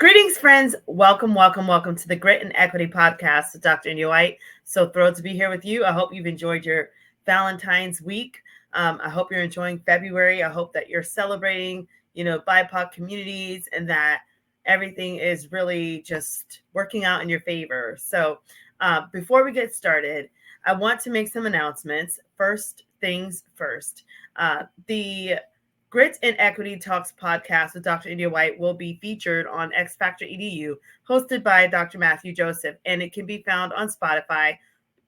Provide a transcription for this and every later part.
Greetings, friends. Welcome to the Grit and Equity podcast with Dr. India White. So thrilled to be here with you. I hope you've enjoyed your Valentine's week. I hope you're enjoying February. I hope that you're celebrating, BIPOC communities and that everything is really just working out in your favor. So before we get started, I want to make some announcements. First things first. The Grit and Equity Talks podcast with Dr. India White will be featured on X Factor EDU, hosted by Dr. Matthew Joseph, and it can be found on Spotify.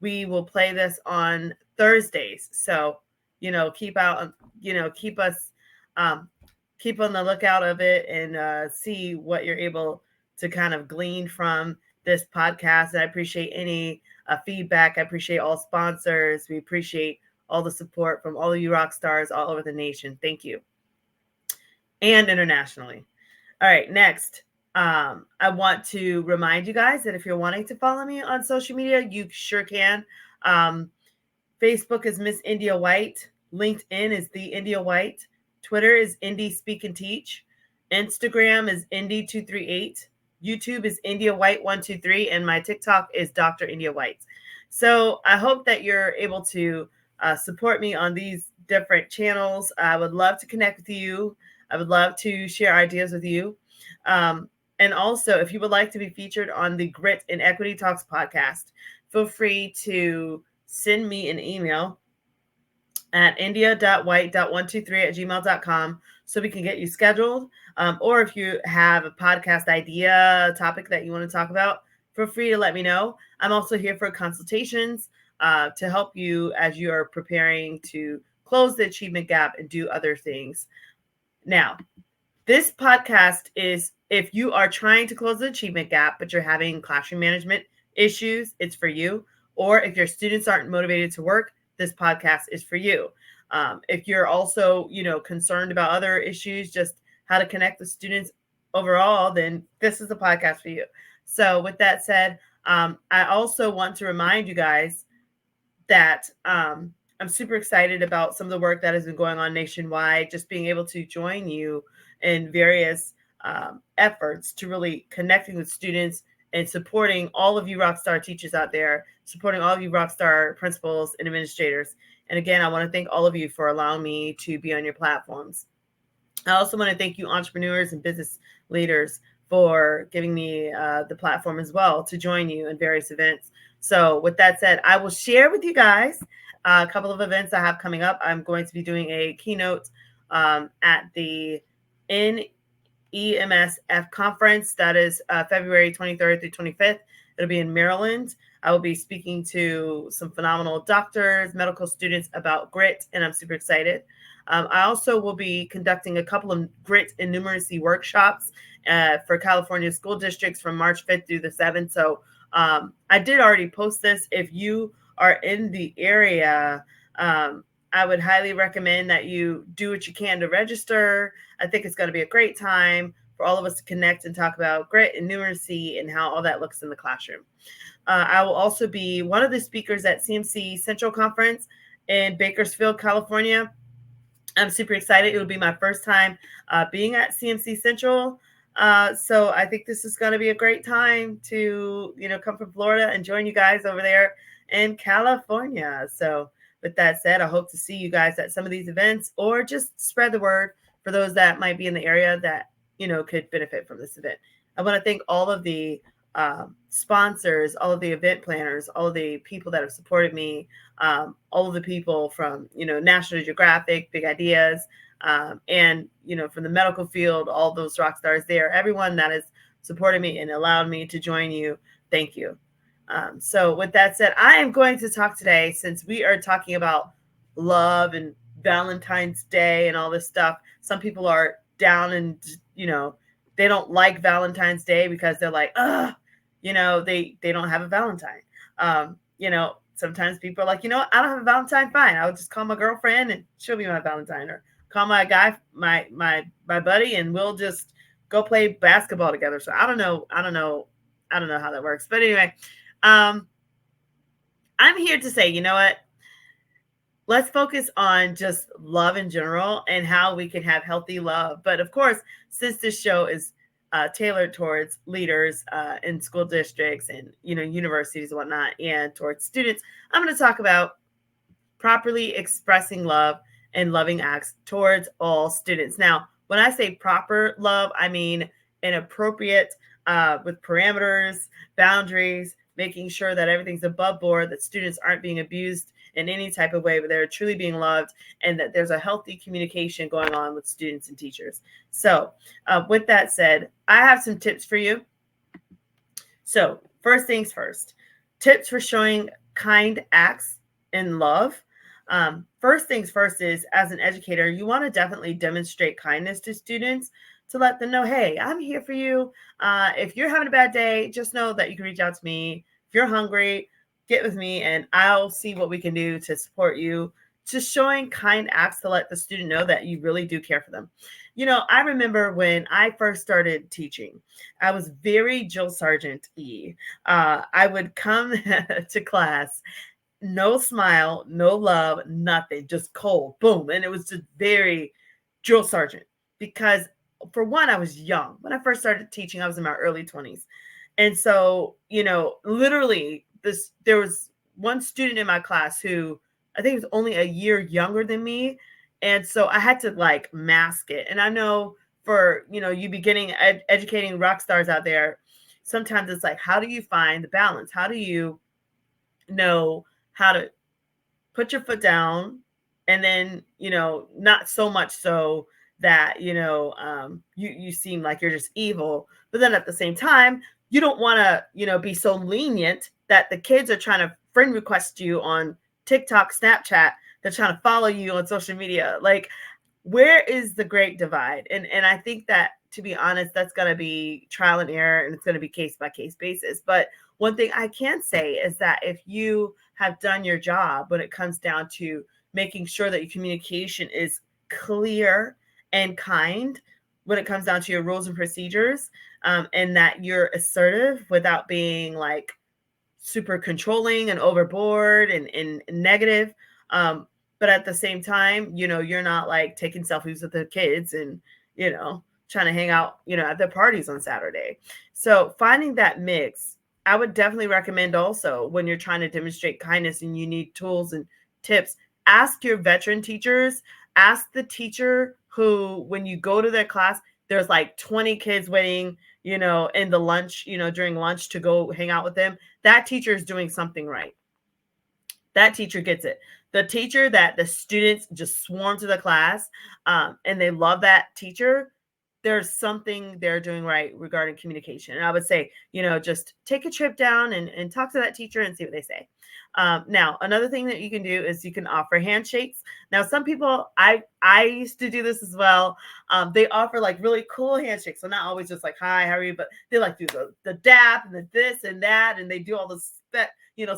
We will play this on Thursdays, so keep out, keep us, keep on the lookout of it and see what you're able to kind of glean from this podcast. I appreciate any feedback. I appreciate all sponsors. We appreciate all the support from all of you rock stars all over the nation. Thank you. And internationally. All right, next, I want to remind you guys that if you're wanting to follow me on social media, you sure can. Facebook is Miss India White. LinkedIn is The India White. Twitter is Indy Speak and Teach. Instagram is Indy238. YouTube is India White 123, and my TikTok is Dr. India White. So I hope that you're able to support me on these different channels. I would love to connect with you. I would love to share ideas with you. And also, if you would like to be featured on the Grit and Equity Talks podcast, feel free to send me an email at india.white.123@gmail.com so we can get you scheduled. Or if you have a podcast idea, topic that you want to talk about, feel free to let me know. I'm also here for consultations to help you as you are preparing to close the achievement gap and do other things. Now, this podcast is if you are trying to close the achievement gap, but you're having classroom management issues, it's for you. Or if your students aren't motivated to work, this podcast is for you. If you're also, concerned about other issues, just how to connect with students overall, then this is the podcast for you. So with that said, I also want to remind you guys that I'm super excited about some of the work that has been going on nationwide, just being able to join you in various efforts to really connecting with students and supporting all of you Rockstar teachers out there, supporting all of you Rockstar principals and administrators. And again, I want to thank all of you for allowing me to be on your platforms. I also want to thank you entrepreneurs and business leaders for giving me the platform as well to join you in various events. So with that said, I will share with you guys a couple of events I have coming up. I'm going to be doing a keynote at the NEMSF conference. That is February 23rd through 25th. It'll be in Maryland. I will be speaking to some phenomenal doctors, medical students about grit, and I'm super excited. I also will be conducting a couple of grit and numeracy workshops for California school districts from March 5th through the 7th. So I did already post this. If you are in the area, I would highly recommend that you do what you can to register. I think it's going to be a great time for all of us to connect and talk about grit and numeracy and how all that looks in the classroom. I will also be one of the speakers at CMC Central Conference in Bakersfield, California. I'm super excited. It'll be my first time being at CMC Central. So I think this is going to be a great time to, come from Florida and join you guys over there in California. So with that said, I hope to see you guys at some of these events or just spread the word for those that might be in the area that, could benefit from this event. I want to thank all of the sponsors, all of the event planners, all of the people that have supported me, all of the people from, National Geographic, Big Ideas, and, from the medical field, all those rock stars there, everyone that has supported me and allowed me to join you. Thank you. So with that said, I am going to talk today, since we are talking about love and Valentine's Day and all this stuff. Some people are down and, they don't like Valentine's Day because they're like, they don't have a Valentine. Sometimes people are like, I don't have a Valentine. Fine. I'll just call my girlfriend and she'll be my Valentine, or call my guy, my buddy, and we'll just go play basketball together. So I don't know how that works. But anyway, I'm here to say, you know what? Let's focus on just love in general and how we can have healthy love. But of course, since this show is tailored towards leaders in school districts and universities and whatnot, and towards students. I'm going to talk about properly expressing love and loving acts towards all students. Now, when I say proper love, I mean inappropriate, with parameters, boundaries, making sure that everything's above board, that students aren't being abused in any type of way, but they're truly being loved, and that there's a healthy communication going on with students and teachers. So, with that said, I have some tips for you. So, first things first, tips for showing kind acts in love. First things first is, as an educator, you want to definitely demonstrate kindness to students to let them know, hey, I'm here for you. If you're having a bad day, just know that you can reach out to me. If you're hungry, get with me and I'll see what we can do to support you. Just showing kind acts to let the student know that you really do care for them. I remember when I first started teaching, I was very Jill Sargent-y. I would come to class, no smile, no love, nothing, just cold, boom. And it was just very Jill Sargent, because for one, I was young. When I first started teaching, I was in my early 20s. And so, literally there was one student in my class who I think was only a year younger than me. And so I had to like mask it. And I know for, you beginning educating rock stars out there, sometimes it's like, how do you find the balance? How do you know how to put your foot down, and then, not so much so that, you seem like you're just evil, but then at the same time, you don't want to, be so lenient that the kids are trying to friend request you on TikTok, Snapchat, they're trying to follow you on social media. Like, where is the great divide? And I think that, to be honest, that's going to be trial and error, and it's going to be case by case basis. But one thing I can say is that if you have done your job when it comes down to making sure that your communication is clear and kind, when it comes down to your rules and procedures, and that you're assertive without being like super controlling and overboard and negative. But at the same time, you're not like taking selfies with the kids and, trying to hang out, at the parties on Saturday. So finding that mix, I would definitely recommend also, when you're trying to demonstrate kindness and you need tools and tips, ask your veteran teachers, ask the teacher who, when you go to their class, there's like 20 kids waiting, in the lunch, during lunch to go hang out with them. That teacher is doing something right. That teacher gets it. The teacher that the students just swarm to the class, and they love that teacher, there's something they're doing right regarding communication. And I would say, just take a trip down and talk to that teacher and see what they say. Now, another thing that you can do is you can offer handshakes. Now, some people, I used to do this as well. They offer like really cool handshakes. So not always just like, hi, how are you? But they like do the dap and the this and that. And they do all this,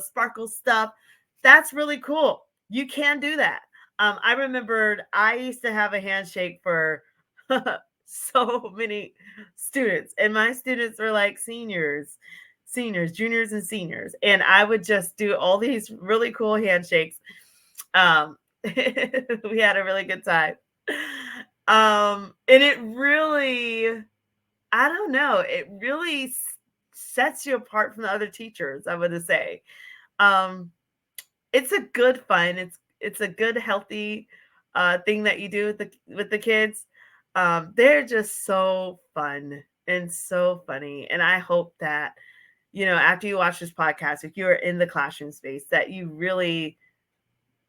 sparkle stuff. That's really cool. You can do that. I remembered I used to have a handshake for so many students, and my students were like seniors, juniors, and seniors. And I would just do all these really cool handshakes. We had a really good time. And it really, I don't know, it really sets you apart from the other teachers, I would say. It's a good fun. It's a good healthy thing that you do with the kids. They're just so fun and so funny. And I hope that, after you watch this podcast, if you're in the classroom space, that you really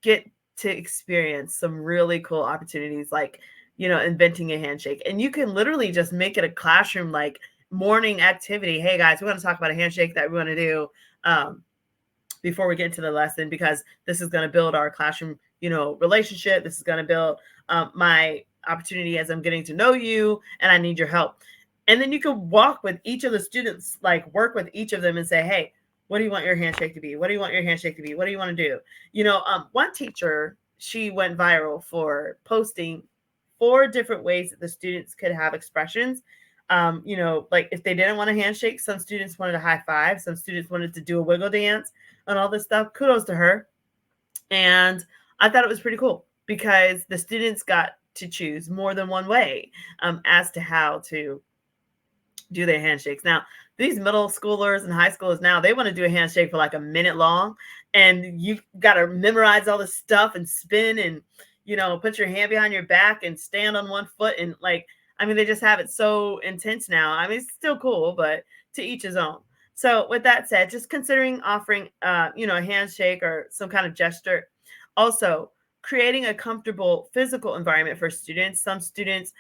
get to experience some really cool opportunities, like, inventing a handshake. And you can literally just make it a classroom like morning activity. Hey guys, we want to talk about a handshake that we want to do before we get into the lesson, because this is going to build our classroom, relationship. This is going to build my opportunity as I'm getting to know you, and I need your help. And then you can walk with each of the students, like work with each of them and say, hey, what do you want your handshake to be? What do you want your handshake to be? What do you want to do? One teacher, she went viral for posting 4 different ways that the students could have expressions. Like if they didn't want a handshake, some students wanted a high five, some students wanted to do a wiggle dance and all this stuff. Kudos to her. And I thought it was pretty cool because the students got to choose more than one way as to how to do their handshakes. Now, these middle schoolers and high schoolers now, they want to do a handshake for like a minute long, and you got to memorize all this stuff and spin and, put your hand behind your back and stand on one foot. And like, I mean, they just have it so intense now. I mean, it's still cool, but to each his own. So with that said, just considering offering, a handshake or some kind of gesture. Also, creating a comfortable physical environment for students. Some students,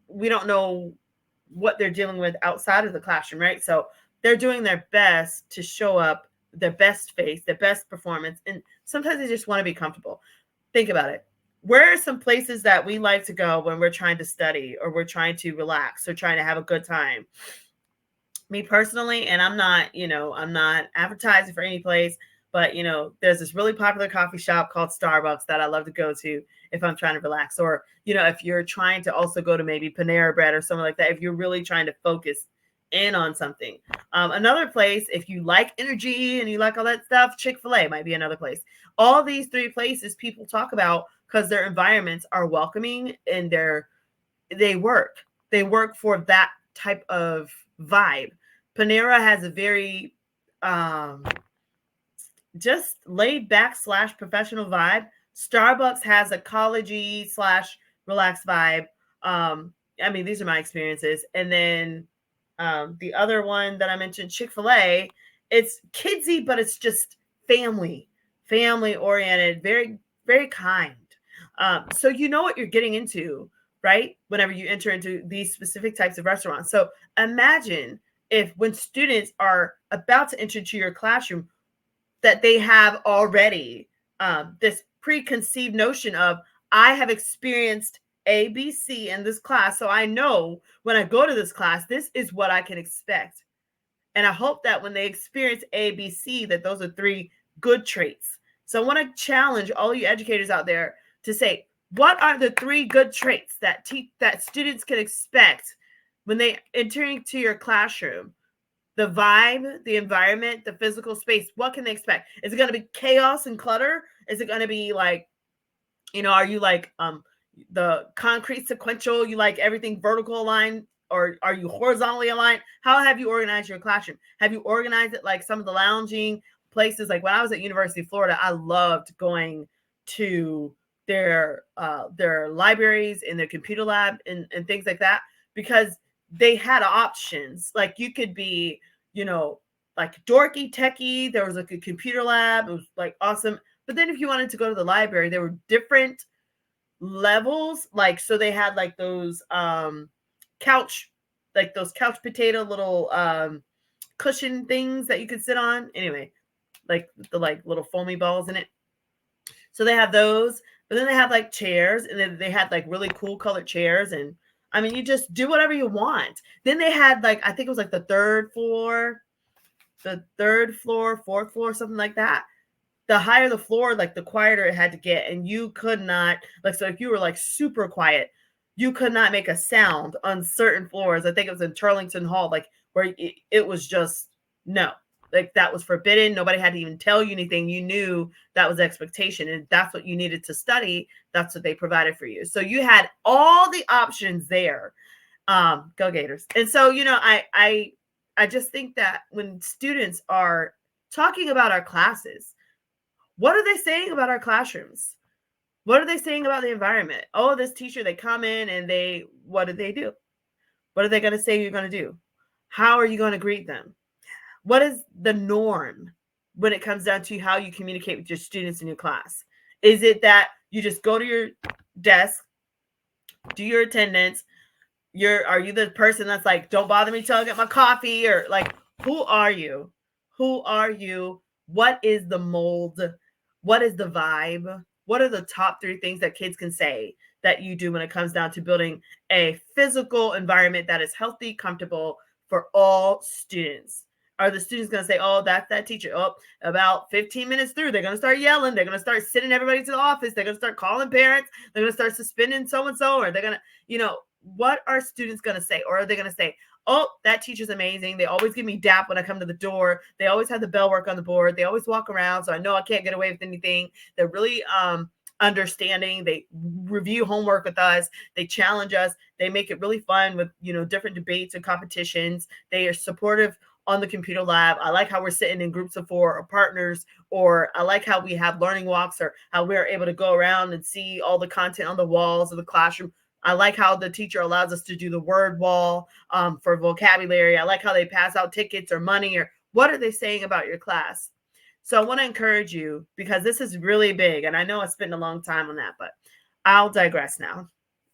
we don't know what they're dealing with outside of the classroom, right? So they're doing their best to show up their best face, their best performance. And sometimes they just want to be comfortable. Think about it. Where are some places that we like to go when we're trying to study or we're trying to relax or trying to have a good time? Me personally, and I'm not advertising for any place, but there's this really popular coffee shop called Starbucks that I love to go to if I'm trying to relax, or if you're trying to also go to maybe Panera Bread or something like that, if you're really trying to focus in on something. Another place, if you like energy and you like all that stuff, Chick-fil-A might be another place. All these three places people talk about because their environments are welcoming and they work for that type of vibe. Panera has a very just laid back / professional vibe. Starbucks has a collegey / relaxed vibe. I mean, these are my experiences. And then the other one that I mentioned, Chick-fil-A, it's kidsy, but it's just family oriented, very, very kind. So you know what you're getting into, right? Whenever you enter into these specific types of restaurants. So imagine if when students are about to enter into your classroom, that they have already this preconceived notion of, I have experienced A, B, C in this class. So I know when I go to this class, this is what I can expect. And I hope that when they experience A, B, C, that those are 3 good traits. So I want to challenge all you educators out there to say, what are the 3 good traits that students can expect when they enter into your classroom? The vibe, the environment, the physical space. What can they expect? Is it going to be chaos and clutter? Is it going to be like, are you like the concrete sequential? You like everything vertical aligned, or are you horizontally aligned? How have you organized your classroom? Have you organized it like some of the lounging places? Like when I was at University of Florida, I loved going to their libraries and their computer lab and things like that, because they had options. Like you could be, like dorky, techie. There was like a computer lab. It was like awesome. But then if you wanted to go to the library, there were different levels. Like, so they had like those couch potato little cushion things that you could sit on. Anyway, like the little foamy balls in it. So they have those, but then they have like chairs, and then they had like really cool colored chairs. And I mean, you just do whatever you want. Then they had like, I think it was like the 3rd floor, 4th floor, something like that. The higher the floor, like the quieter it had to get. And you could not, like, so if you were like super quiet, you could not make a sound on certain floors. I think it was in Turlington Hall, like where it was just, no, like that was forbidden. Nobody had to even tell you anything. You knew that was expectation, and that's what you needed to study. That's what they provided for you. So you had all the options there. Go Gators. And so, I just think that when students are talking about our classes, what are they saying about our classrooms? What are they saying about the environment? Oh, this teacher, they come in and what do they do? What are they going to say you're going to do? How are you going to greet them? What is the norm when it comes down to how you communicate with your students in your class? Is it that you just go to your desk, do your attendance? Are you the person that's like, don't bother me till I get my coffee? Or like, who are you? Who are you? What is the mold? What is the vibe? What are the top 3 things that kids can say that you do when it comes down to building a physical environment that is healthy, comfortable for all students? Are the students going to say, oh, that's that teacher? Oh, about 15 minutes through, they're going to start yelling. They're going to start sending everybody to the office. They're going to start calling parents. They're going to start suspending so-and-so, or they're going to, what are students going to say? Or are they going to say, oh, that teacher's amazing. They always give me dap when I come to the door. They always have the bell work on the board. They always walk around, so I know I can't get away with anything. They're really understanding. They review homework with us. They challenge us. They make it really fun with, different debates and competitions. They are supportive on the computer lab. I like how we're sitting in groups of 4 or partners, or I like how we have learning walks, or how we're able to go around and see all the content on the walls of the classroom. I like how the teacher allows us to do the word wall for vocabulary. I like how they pass out tickets or money, or what are they saying about your class? So I want to encourage you, because this is really big, and I know I spent a long time on that, but I'll digress now.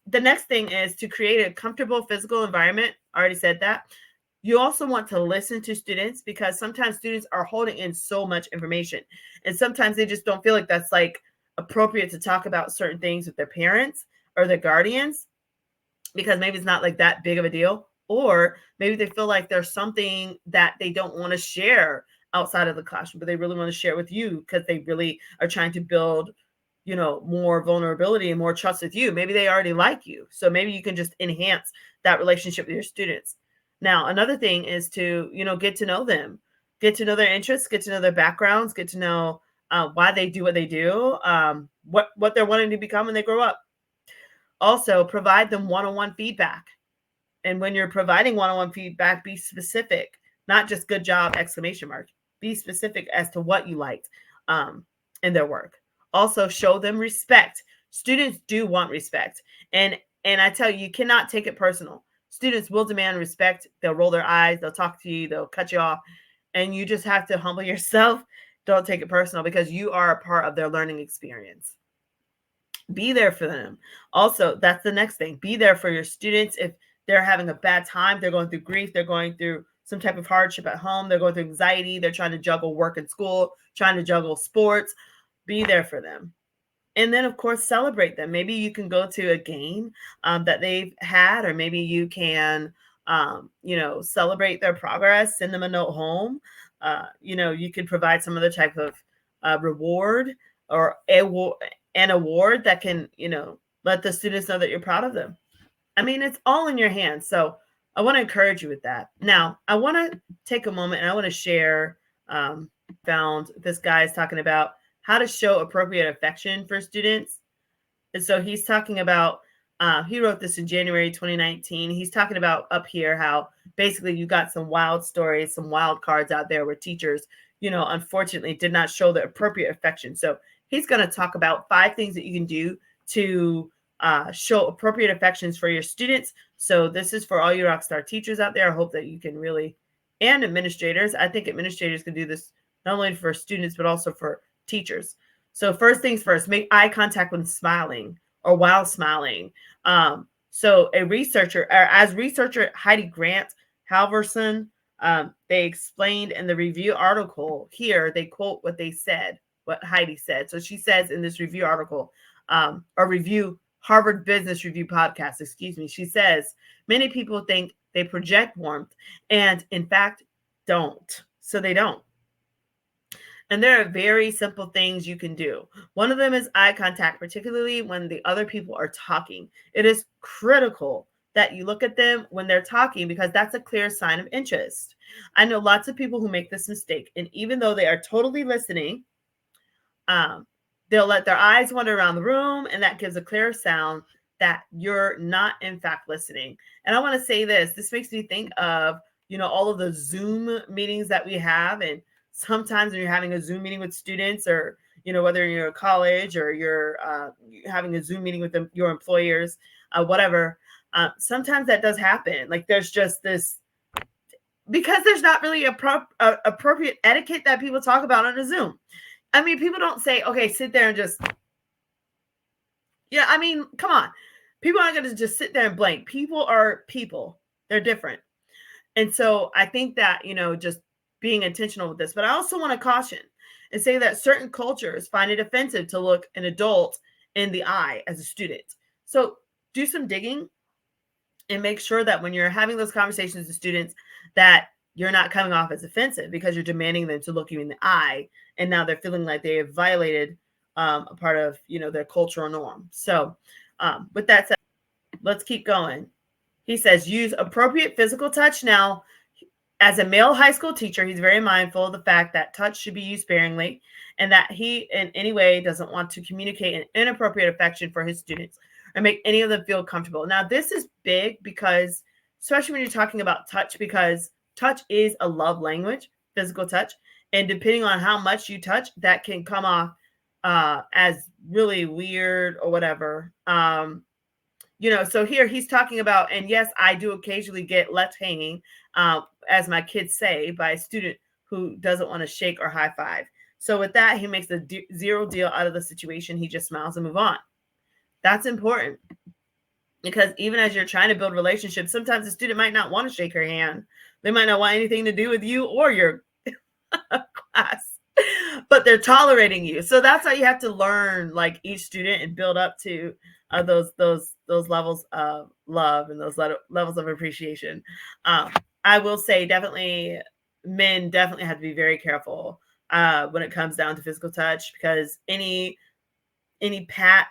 The next thing is to create a comfortable physical environment. I already said that. You also want to listen to students, because sometimes students are holding in so much information, and sometimes they just don't feel like that's like appropriate to talk about certain things with their parents or their guardians, because maybe it's not like that big of a deal, or maybe they feel like there's something that they don't want to share outside of the classroom, but they really want to share with you because they really are trying to build, more vulnerability and more trust with you. Maybe they already like you, so maybe you can just enhance that relationship with your students. Now, another thing is to, get to know them, get to know their interests, get to know their backgrounds, get to know why they do what they do, what they're wanting to become when they grow up. Also, provide them one-on-one feedback. And when you're providing one-on-one feedback, be specific, not just good job, exclamation mark. Be specific as to what you liked in their work. Also, show them respect. Students do want respect. And I tell you, you cannot take it personal. Students will demand respect. They'll roll their eyes. They'll talk to you. They'll cut you off. And you just have to humble yourself. Don't take it personal, because you are a part of their learning experience. Be there for them. Also, that's the next thing. Be there for your students. If they're having a bad time, they're going through grief, they're going through some type of hardship at home, they're going through anxiety, they're trying to juggle work and school, trying to juggle sports, be there for them. And then, of course, celebrate them. Maybe you can go to a game that they've had, or maybe you can, celebrate their progress, send them a note home. You can provide some other type of reward, or an award that can, let the students know that you're proud of them. I mean, it's all in your hands. So I want to encourage you with that. Now, I want to take a moment and I want to share. Found this guy is talking about how to show appropriate affection for students. And so he's talking about, he wrote this in January 2019. He's talking about up here how basically you got some wild stories, some wild cards out there where teachers, unfortunately did not show the appropriate affection. So he's going to talk about 5 things that you can do to show appropriate affections for your students. So this is for all you rockstar teachers out there. I hope that you can really, and administrators. I think administrators can do this not only for students, but also for teachers. So first things first, make eye contact when smiling or while smiling. So as researcher Heidi Grant Halverson, they explained in the review article here, they quote what Heidi said. So she says in this review article, Harvard Business Review podcast, she says, many people think they project warmth and in fact don't. So they don't. And there are very simple things you can do. One of them is eye contact, particularly when the other people are talking. It is critical that you look at them when they're talking, because that's a clear sign of interest. I know lots of people who make this mistake, and even though they are totally listening, they'll let their eyes wander around the room, and that gives a clear sound that you're not in fact listening. And I want to say this makes me think of, all of the Zoom meetings that we have. And sometimes when you're having a Zoom meeting with students, or, whether you're a college or you're having a Zoom meeting with your employers, whatever, sometimes that does happen. Like there's just this, because there's not really appropriate etiquette that people talk about on a Zoom. I mean, people don't say, okay, sit there and just, I mean, come on. People aren't going to just sit there and blank. People are people. They're different. And so I think that, just being intentional with this. But I also want to caution and say that certain cultures find it offensive to look an adult in the eye as a student. So do some digging and make sure that when you're having those conversations with students, that you're not coming off as offensive, because you're demanding them to look you in the eye, and now they're feeling like they have violated a part of, their cultural norm. So with that said, let's keep going. He says, use appropriate physical touch. Now, As a male high school teacher, he's very mindful of the fact that touch should be used sparingly and that he in any way doesn't want to communicate an inappropriate affection for his students or make any of them feel comfortable. Now, this is big because, especially when you're talking about touch, because touch is a love language, physical touch. And depending on how much you touch, that can come off as really weird or whatever. So here he's talking about, and yes, I do occasionally get left hanging, as my kids say, by a student who doesn't want to shake or high five. So with that, he makes a zero deal out of the situation. He just smiles and move on. That's important because even as you're trying to build relationships, sometimes the student might not want to shake your hand. They might not want anything to do with you or your class, but they're tolerating you. So that's how you have to learn, like, each student and build up to those levels of love and those levels of appreciation. I will say definitely men definitely have to be very careful when it comes down to physical touch, because any pat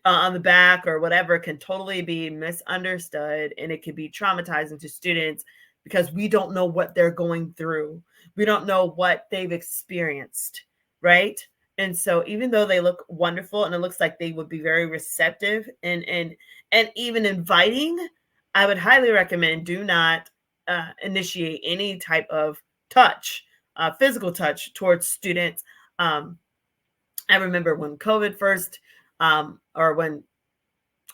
on the back or whatever can totally be misunderstood, and it can be traumatizing to students because we don't know what they're going through. We don't know what they've experienced, right? And so even though they look wonderful and it looks like they would be very receptive and even inviting, I would highly recommend do not initiate any type of touch, physical touch towards students. I remember when COVID first, or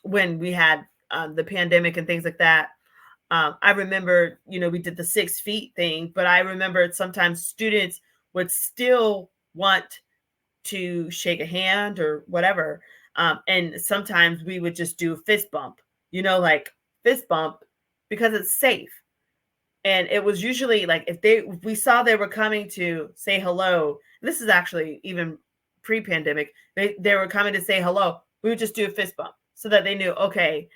when we had the pandemic and things like that. I remember, we did the 6 feet thing, but I remember sometimes students would still want to shake a hand or whatever. And sometimes we would just do a fist bump, like fist bump, because it's safe. And it was usually like if we saw they were coming to say hello, this is actually even pre-pandemic, they were coming to say hello, we would just do a fist bump so that they knew, okay,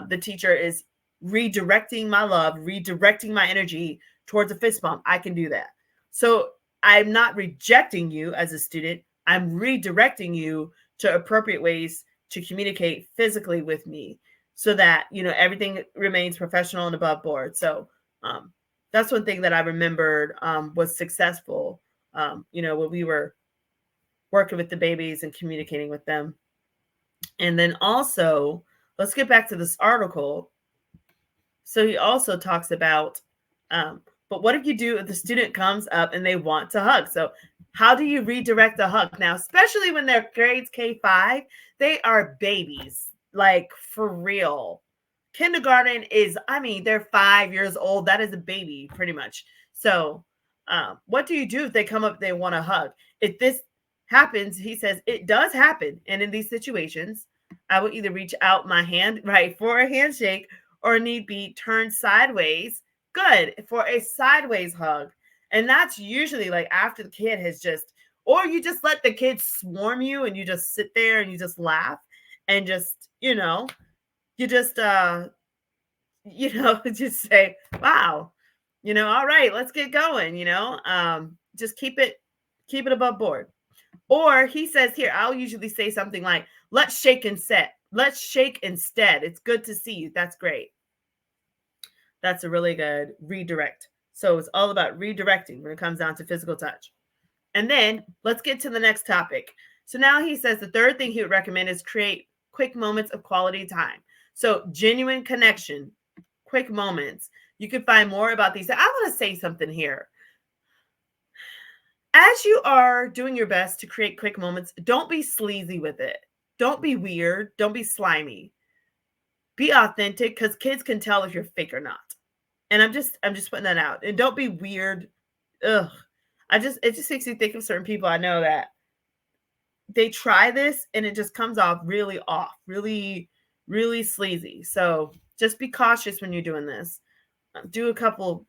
the teacher is redirecting my love, redirecting my energy towards a fist bump. I can do that. So I'm not rejecting you as a student. I'm redirecting you to appropriate ways to communicate physically with me so that, everything remains professional and above board. So that's one thing that I remembered was successful, when we were working with the babies and communicating with them. And then also, let's get back to this article. So he also talks about, but what if you do if the student comes up and they want to hug? So how do you redirect a hug? Now, especially when they're grades K-5, they are babies, like for real. Kindergarten is, they're 5 years old. That is a baby, pretty much. So what do you do if they come up, they want to hug? If this happens, he says, it does happen. And in these situations, I will either reach out my hand, right, for a handshake, or need be turned sideways, good, for a sideways hug. And that's usually like after the kid has or you just let the kid swarm you and you just sit there and you just laugh and just, you just, just say, wow, all right, let's get going, just keep it above board. Or he says here, I'll usually say something like, let's shake instead. Let's shake instead. It's good to see you. That's great. That's a really good redirect. So it's all about redirecting when it comes down to physical touch. And then let's get to the next topic. So now he says the third thing he would recommend is create quick moments of quality time. So genuine connection, quick moments. You can find more about these. I want to say something here. As you are doing your best to create quick moments, don't be sleazy with it. Don't be weird. Don't be slimy. Be authentic, because kids can tell if you're fake or not. And I'm just putting that out. And don't be weird. Ugh. It just makes me think of certain people I know that they try this and it just comes off really off, really, really sleazy. So just be cautious when you're doing this. Do a couple,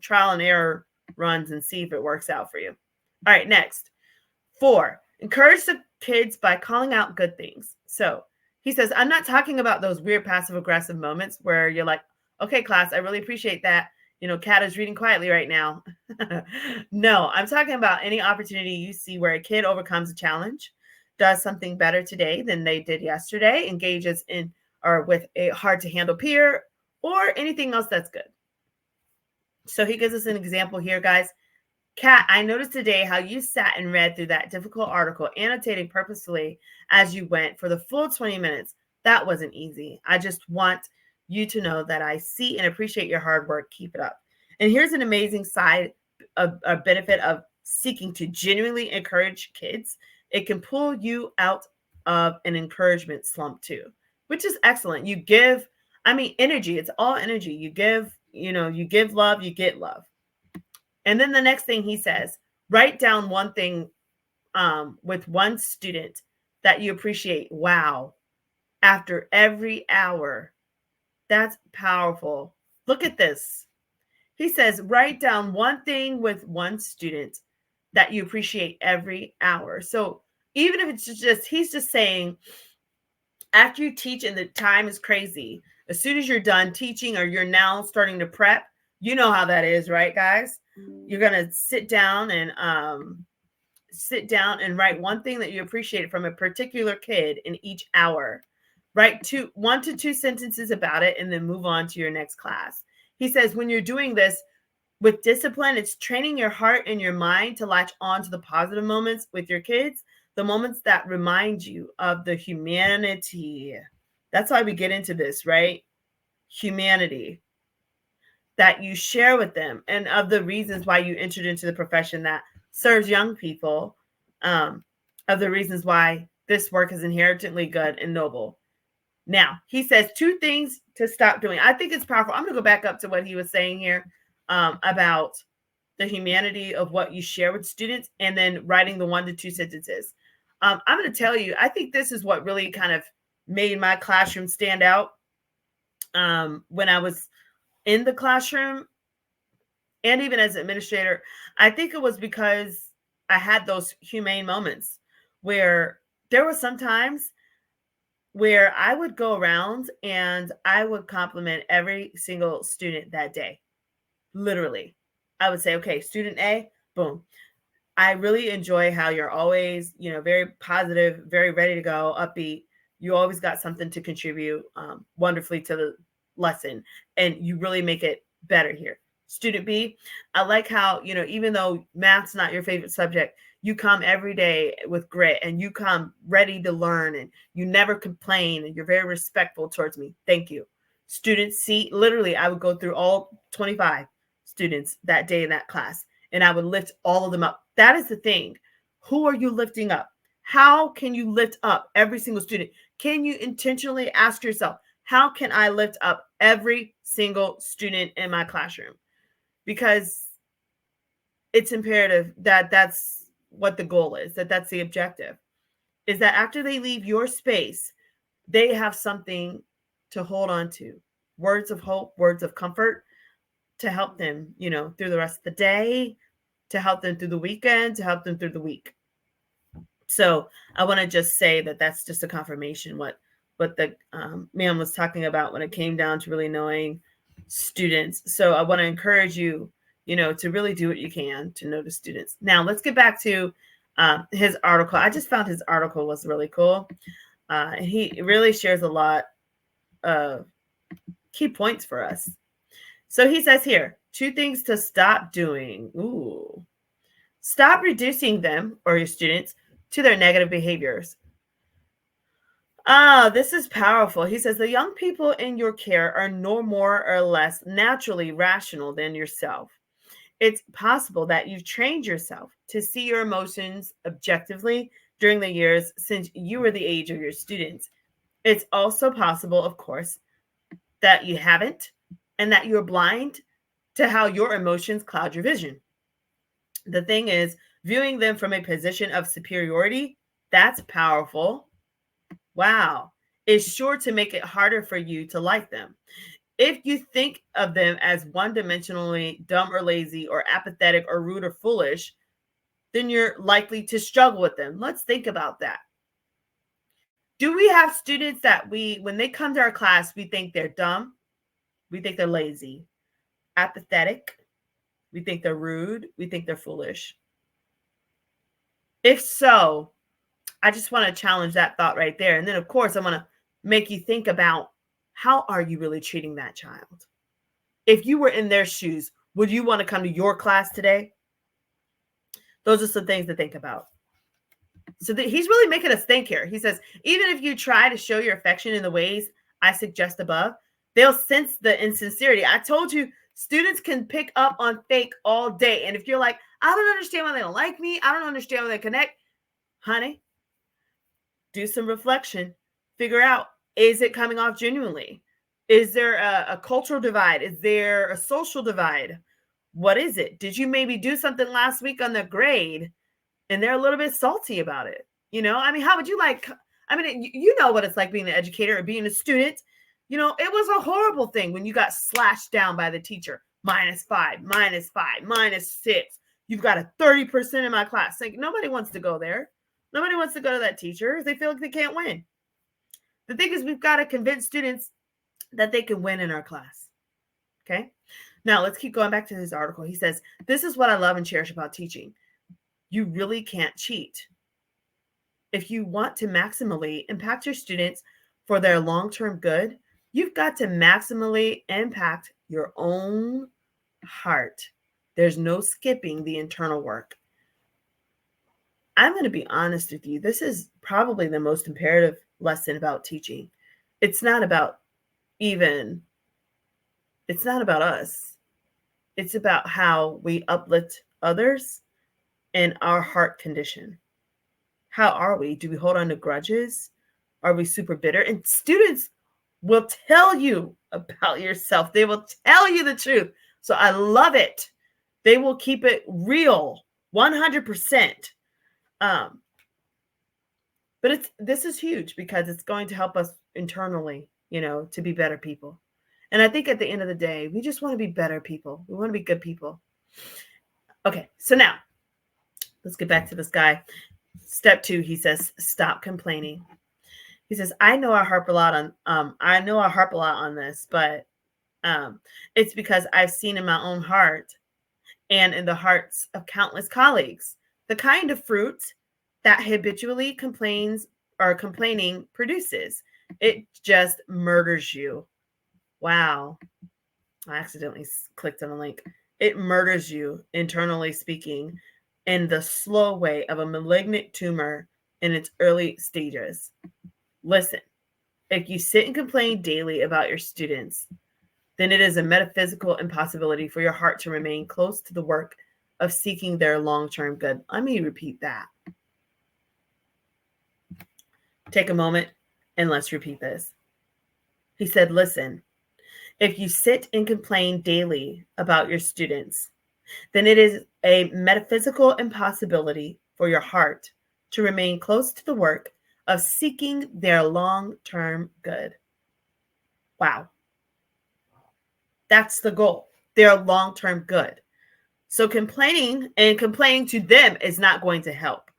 trial and error runs and see if it works out for you. All right, next. 4, encourage the kids by calling out good things. So he says, I'm not talking about those weird passive aggressive moments where you're like, okay, class, I really appreciate that. Kat is reading quietly right now. No, I'm talking about any opportunity you see where a kid overcomes a challenge, does something better today than they did yesterday, engages in or with a hard to handle peer, or anything else that's good. So he gives us an example here, guys. Kat, I noticed today how you sat and read through that difficult article, annotating purposefully as you went for the full 20 minutes. That wasn't easy. I just want you to know that I see and appreciate your hard work. Keep it up. And here's an amazing side of a benefit of seeking to genuinely encourage kids. It can pull you out of an encouragement slump too, which is excellent. You give, energy. It's all energy. You give, you give love, you get love. And then the next thing he says, write down one thing with one student that you appreciate. Wow. After every hour. That's powerful. Look at this. He says, write down one thing with one student that you appreciate every hour. So even if it's just, he's just saying, after you teach and the time is crazy, as soon as you're done teaching or you're now starting to prep, you know how that is, right, guys? You're going to sit down and write one thing that you appreciate from a particular kid in each hour. Write 1 to 2 sentences about it and then move on to your next class. He says, when you're doing this with discipline, it's training your heart and your mind to latch on to the positive moments with your kids, the moments that remind you of the humanity. That's why we get into this, right? Humanity that you share with them, and of the reasons why you entered into the profession that serves young people, of the reasons why this work is inherently good and noble. Now, he says 2 things to stop doing. I think it's powerful. I'm going to go back up to what he was saying here about the humanity of what you share with students and then writing the 1 to 2 sentences. I'm going to tell you, I think this is what really kind of made my classroom stand out when I was in the classroom and even as an administrator. I think it was because I had those humane moments where there were some times where I would go around and I would compliment every single student that day. Literally. I would say, okay, student A, boom. I really enjoy how you're always, very positive, very ready to go, upbeat. You always got something to contribute wonderfully to the lesson, and you really make it better here. Student B, I like how, even though math's not your favorite subject, you come every day with grit and you come ready to learn and you never complain and you're very respectful towards me. Thank you. Student C, literally, I would go through all 25 students that day in that class and I would lift all of them up. That is the thing. Who are you lifting up? How can you lift up every single student? Can you intentionally ask yourself, how can I lift up every single student in my classroom? Because it's imperative that that's what the goal is, that's the objective, is that after they leave your space, they have something to hold on to, words of hope, words of comfort to help them, through the rest of the day, to help them through the weekend, to help them through the week. So I want to just say that that's just a confirmation what the man was talking about when it came down to really knowing students. So I want to encourage you, to really do what you can to know the students. Now let's get back to his article. I just found his article was really cool. He really shares a lot of key points for us. So he says here, 2 things to stop doing. Ooh. Stop reducing them, or your students, to their negative behaviors. This is powerful. He says the young people in your care are no more or less naturally rational than yourself. It's possible that you've trained yourself to see your emotions objectively during the years since you were the age of your students. It's also possible, of course, that you haven't and that you're blind to how your emotions cloud your vision. The thing is, viewing them from a position of superiority, that's powerful. Wow. Is sure to make it harder for you to like them. If you think of them as one-dimensionally dumb or lazy or apathetic or rude or foolish, then you're likely to struggle with them. Let's think about that. Do we have students that when they come to our class, we think they're dumb, we think they're lazy, apathetic, we think they're rude, we think they're foolish? If so, I just want to challenge that thought right there. And then, of course, I want to make you think about, how are you really treating that child? If you were in their shoes, Would you want to come to your class today? Those are some things to think about. So he's really making us think here. He says, even if you try to show your affection in the ways I suggest above, they'll sense the insincerity. I told you, students can pick up on fake all day. And if you're like, I don't understand why they don't like me, I don't understand why they connect, honey, do some reflection. Figure out, is it coming off genuinely? Is there a cultural divide? Is there a social divide? What is it? Did you maybe do something last week on the grade and they're a little bit salty about it? You know, I mean, how would you like, I mean, you know what it's like being an educator or being a student. You know, it was a horrible thing when you got slashed down by the teacher. -5, -5, -6. You've got a 30% in my class. Like, nobody wants to go there. Nobody wants to go to that teacher. They feel like they can't win. The thing is, we've got to convince students that they can win in our class. Okay. Now let's keep going back to his article. He says, this is what I love and cherish about teaching. You really can't cheat. If you want to maximally impact your students for their long-term good, you've got to maximally impact your own heart. There's no skipping the internal work. I'm going to be honest with you. This is probably the most imperative lesson about teaching. It's not about us. It's about how we uplift others and our heart condition. How are we? Do we hold on to grudges? Are we super bitter? And students will tell you about yourself. They will tell you the truth. So I love it. They will keep it real, 100%. But this is huge because it's going to help us internally, you know, to be better people. And I think at the end of the day, we just want to be better people. We want to be good people. Okay, so now let's get back to this guy. Step 2, he says, stop complaining. He says, I know I harp a lot on this, but it's because I've seen in my own heart and in the hearts of countless colleagues the kind of fruit that habitually complaining produces. It just murders you. Wow. I accidentally clicked on a link. It murders you, internally speaking, in the slow way of a malignant tumor in its early stages. Listen, if you sit and complain daily about your students, then it is a metaphysical impossibility for your heart to remain close to the work of seeking their long-term good. Let me repeat that. Take a moment and let's repeat this. He said, listen, if you sit and complain daily about your students, then it is a metaphysical impossibility for your heart to remain close to the work of seeking their long-term good. Wow. That's the goal, their long-term good. So complaining to them is not going to help.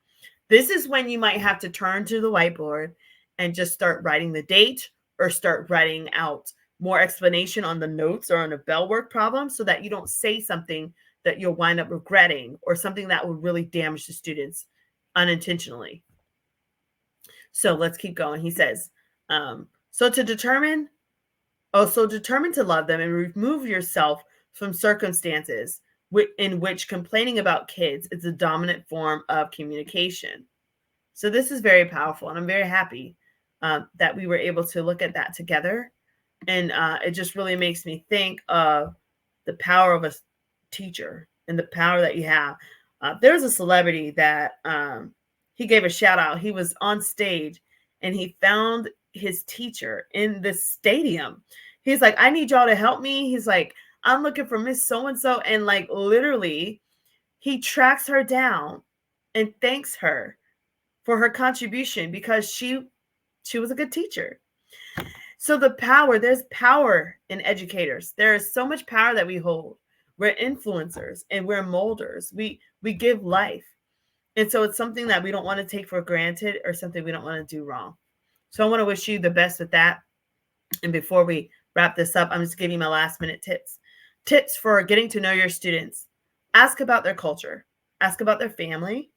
This is when you might have to turn to the whiteboard and just start writing the date or start writing out more explanation on the notes or on a bell work problem so that you don't say something that you'll wind up regretting or something that will really damage the students unintentionally. So let's keep going. He says, determine to love them and remove yourself from circumstances in which complaining about kids is a dominant form of communication. So this is very powerful, and I'm very happy that we were able to look at that together. And it just really makes me think of the power of a teacher and the power that you have. There's a celebrity that he gave a shout out. He was on stage and he found his teacher in the stadium. He's like, I need y'all to help me. He's like, I'm looking for Miss So-and-so. And like literally he tracks her down and thanks her for her contribution because she was a good teacher. So there's power in educators. There is so much power that we hold. We're influencers and we're molders. We give life. And so it's something that we don't want to take for granted or something we don't want to do wrong. So I want to wish you the best with that. And before we wrap this up, I'm just giving you my last minute tips. Tips for getting to know your students. Ask about their culture. Ask about their family.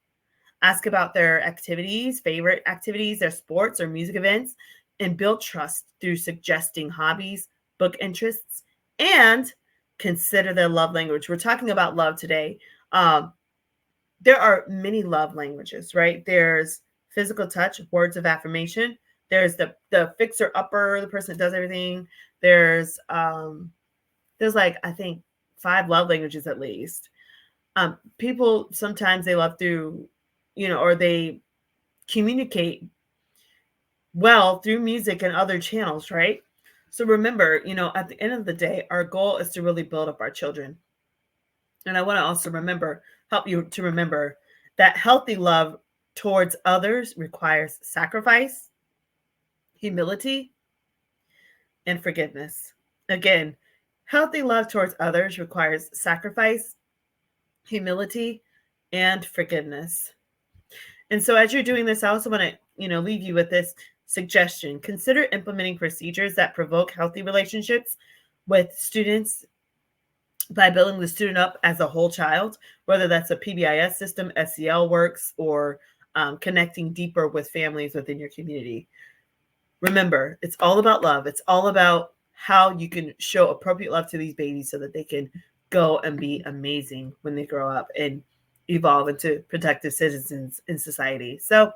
Ask about their activities, favorite activities, their sports or music events, and build trust through suggesting hobbies, book interests, and consider their love language. We're talking about love today. There are many love languages, right? There's physical touch, words of affirmation. There's the fixer upper, the person that does everything. There's like, I think, 5 love languages at least. People sometimes they love through, or they communicate well through music and other channels, right? So remember, at the end of the day, our goal is to really build up our children. And I want to also help you to remember that healthy love towards others requires sacrifice, humility, and forgiveness. Again, healthy love towards others requires sacrifice, humility, and forgiveness. And so as you're doing this, I also want to, leave you with this suggestion. Consider implementing procedures that provoke healthy relationships with students by building the student up as a whole child, whether that's a PBIS system, SEL works, or connecting deeper with families within your community. Remember, it's all about love. It's all about how you can show appropriate love to these babies so that they can go and be amazing when they grow up and evolve into productive citizens in society. So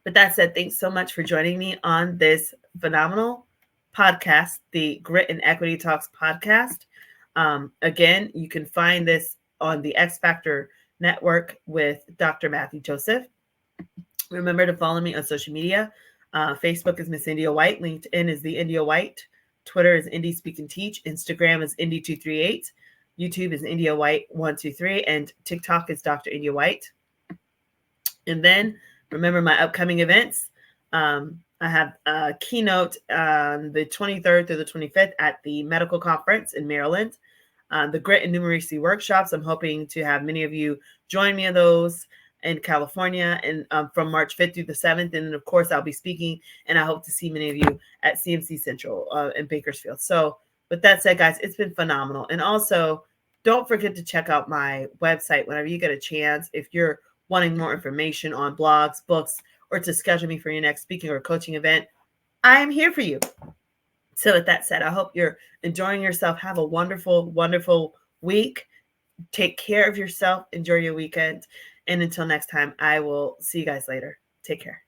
with that said, thanks so much for joining me on this phenomenal podcast, the Grit and Equity Talks podcast. Again, you can find this on the X Factor Network with Dr. Matthew Joseph. Remember to follow me on social media. Facebook is Miss India White. LinkedIn is the India White. Twitter is Indie Speak and Teach. Instagram is Indie238. YouTube is India White 123. And TikTok is Dr. India White. And then remember my upcoming events. I have a keynote on the 23rd through the 25th at the medical conference in Maryland. The Grit and Numeracy workshops. I'm hoping to have many of you join me in those in California and from March 5th through the 7th. And of course, I'll be speaking, and I hope to see many of you at CMC Central in Bakersfield. So with that said, guys, it's been phenomenal. And also, don't forget to check out my website whenever you get a chance. If you're wanting more information on blogs, books, or to schedule me for your next speaking or coaching event, I am here for you. So with that said, I hope you're enjoying yourself. Have a wonderful, wonderful week. Take care of yourself. Enjoy your weekend. And until next time, I will see you guys later. Take care.